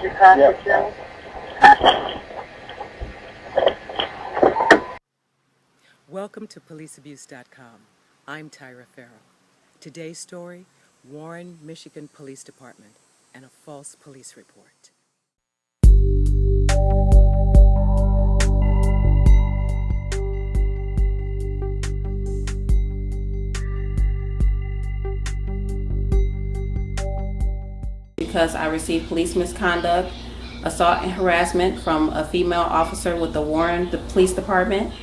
you pass it, Joe? Welcome to policeabuse.com. I'm Tyra Farrell. Today's story, Warren, Michigan Police Department and a false police report. Because I received police misconduct, assault and harassment from a female officer with the Warren Police Department.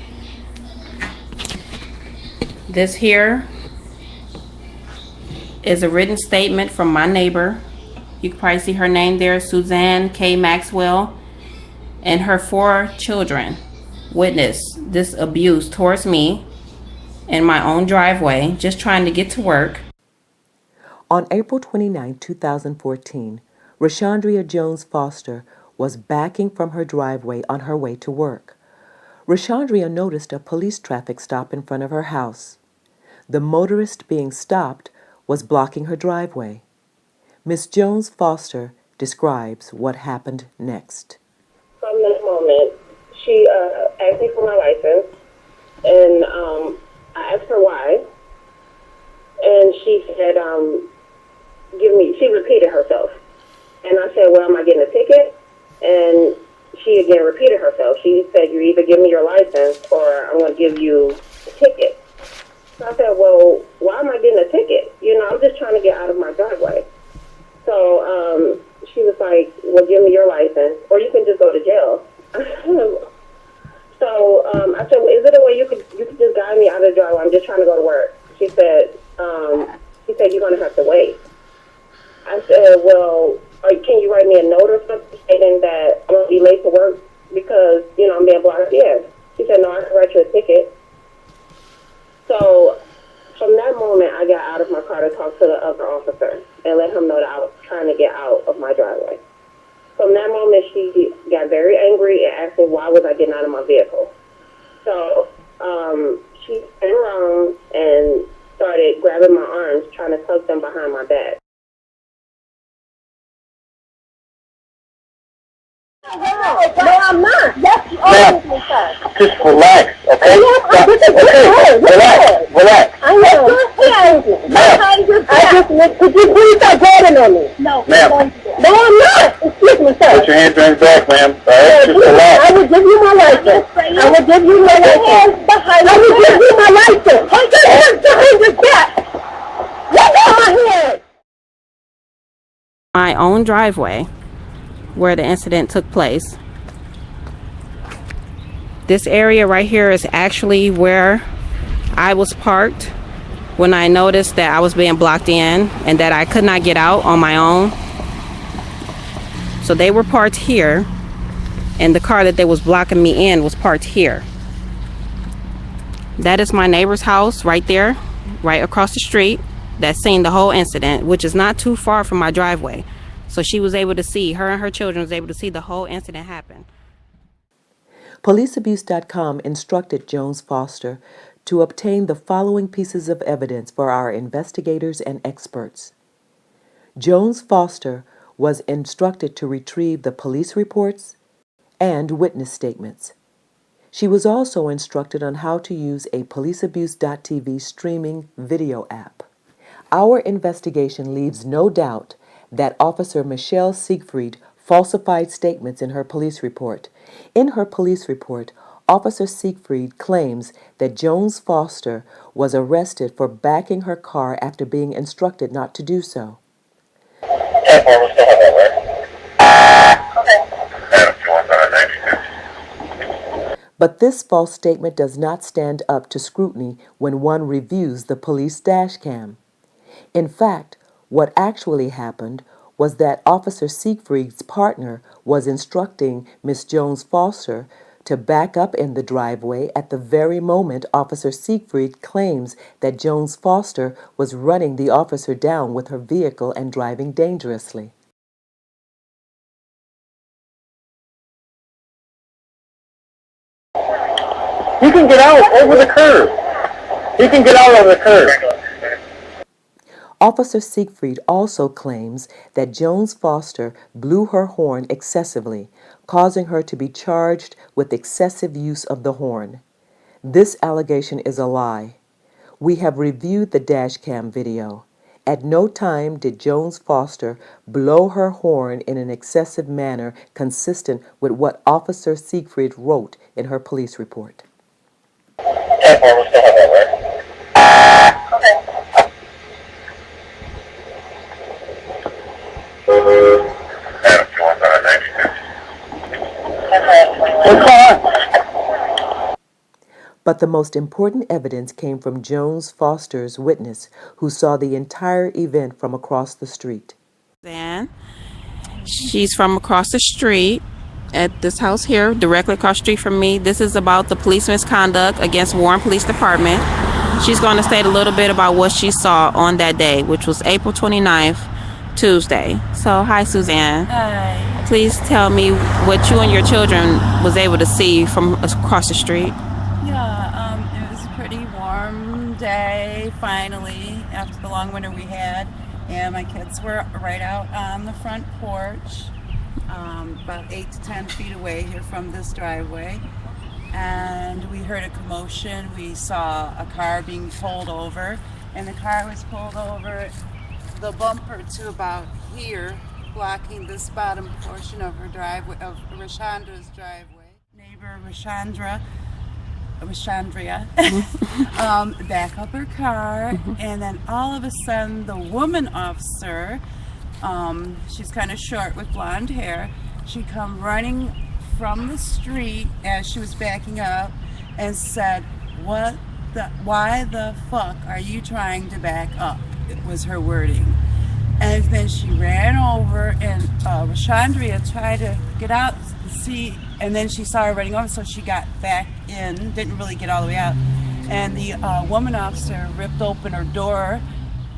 This here is a written statement from my neighbor. You can probably see her name there, Suzanne K. Maxwell, and her 4 children witnessed this abuse towards me in my own driveway, just trying to get to work. On April 29, 2014, Rashandria Jones Foster was backing from her driveway on her way to work. Rashandria noticed a police traffic stop in front of her house. The motorist being stopped was blocking her driveway. Ms. Jones Foster describes what happened next. From this moment, she asked me for my license, and I asked her why, and she said, she repeated herself. And I said, well, am I getting a ticket? And she again repeated herself. She said, you either give me your license or I'm going to give you a ticket. So I said, well, why am I getting a ticket? You know, I'm just trying to get out of my driveway. So she was like, well, give me your license or you can just go to jail. So I said, well, is there a way you could just guide me out of the driveway? I'm just trying to go to work. She said, you're going to have to wait. I said, well, can you write me a note or something stating that I'm going to be late to work because, you know, I'm being blocked? Yeah. She said, no, I can write you a ticket. So from that moment, I got out of my car to talk to the other officer and let him know that I was trying to get out of my driveway. From that moment, she got very angry and asked me why was I getting out of my vehicle. So she turned around and started grabbing my arms, trying to tuck them behind my back. No, I'm not. That's the only sir. Just relax, okay? Relax. I am. Could you please stop grabbing on me? No. Ma'am. No, I'm not. Excuse me, sir. Put your hands behind your back, ma'am. All right, just relax. I will give you my license. I will give you my license. I will give you my license. Put your hands behind your back. Look at my head. My own driveway where the incident took place. This area right here is actually where I was parked when I noticed that I was being blocked in and that I could not get out on my own. So they were parked here and the car that they was blocking me in was parked here. That is my neighbor's house right there, right across the street, that's seen the whole incident, which is not too far from my driveway. So she was able to see, her and her children was able to see the whole incident happen. Policeabuse.com instructed Jones Foster to obtain the following pieces of evidence for our investigators and experts. Jones Foster was instructed to retrieve the police reports and witness statements. She was also instructed on how to use a policeabuse.tv streaming video app. Our investigation leaves no doubt that Officer Michelle Siegfried falsified statements in her police report. In her police report, Officer Siegfried claims that Jones Foster was arrested for backing her car after being instructed not to do so. But this false statement does not stand up to scrutiny when one reviews the police dash cam. In fact, what actually happened was that Officer Siegfried's partner was instructing Miss Jones Foster to back up in the driveway at the very moment Officer Siegfried claims that Jones Foster was running the officer down with her vehicle and driving dangerously. You can get out over the curb. You can get out over the curb. Officer Siegfried also claims that Jones Foster blew her horn excessively, causing her to be charged with excessive use of the horn. This allegation is a lie. We have reviewed the dash cam video. At no time did Jones Foster blow her horn in an excessive manner consistent with what Officer Siegfried wrote in her police report. Okay, well, we'll still have that, right? Adam, you want that 96? But the most important evidence came from Jones Foster's witness, who saw the entire event from across the street. Suzanne. She's from across the street at this house here, directly across the street from me. This is about the police misconduct against Warren Police Department. She's going to state a little bit about what she saw on that day, which was April 29th, Tuesday. So, hi, Suzanne. Hi. Please tell me what you and your children was able to see from across the street. Yeah, it was a pretty warm day, finally, after the long winter we had. And my kids were right out on the front porch, about 8 to 10 feet away here from this driveway. And we heard a commotion. We saw a car being pulled over, and the car was pulled over the bumper to about here, blocking this bottom portion of her driveway, of Rashandra's driveway. Neighbor Rashandria, back up her car, and then all of a sudden the woman officer, she's kind of short with blonde hair, she come running from the street as she was backing up and said, why the fuck are you trying to back up? It was her wording. And then she ran over, and Rashandria tried to get out to see, and then she saw her running over, so she got back in, didn't really get all the way out. And the woman officer ripped open her door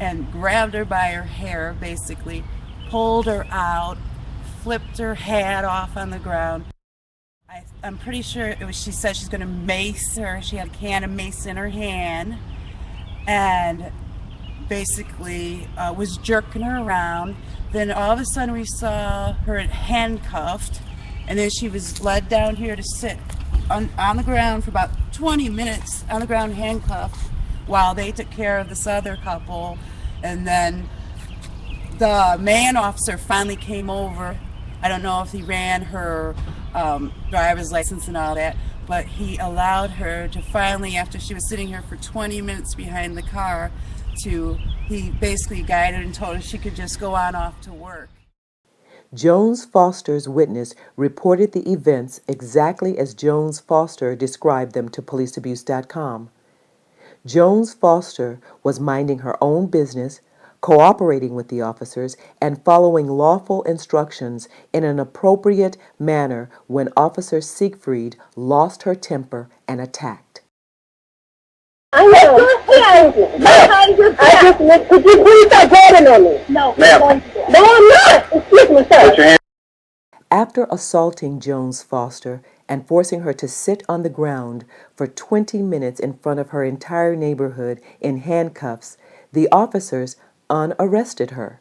and grabbed her by her hair, basically, pulled her out, flipped her hat off on the ground. I'm pretty sure it was, she said she's going to mace her. She had a can of mace in her hand, and basically was jerking her around. Then all of a sudden we saw her handcuffed, and then she was led down here to sit on the ground for about 20 minutes on the ground handcuffed while they took care of this other couple. And then the man officer finally came over. I don't know if he ran her driver's license and all that, but he allowed her to finally, after she was sitting here for 20 minutes behind the car, he basically guided and told her she could just go on off to work. Jones Foster's witness reported the events exactly as Jones Foster described them to policeabuse.com. Jones Foster was minding her own business, cooperating with the officers, and following lawful instructions in an appropriate manner when Officer Siegfried lost her temper and attacked. I know. Could you please stop grabbing on me? No. Ma'am. No, I'm not. Excuse me, sir. Put your hand. After assaulting Jones Foster and forcing her to sit on the ground for 20 minutes in front of her entire neighborhood in handcuffs, the officers unarrested her.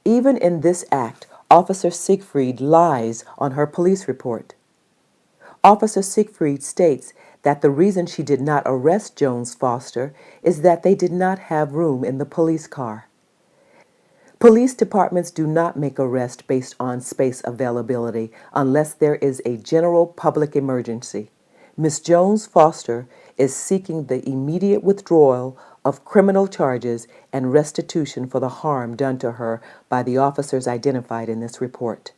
Even in this act, Officer Siegfried lies on her police report. Officer Siegfried states that the reason she did not arrest Jones Foster is that they did not have room in the police car. Police departments do not make arrests based on space availability unless there is a general public emergency. Ms. Jones Foster is seeking the immediate withdrawal of criminal charges and restitution for the harm done to her by the officers identified in this report.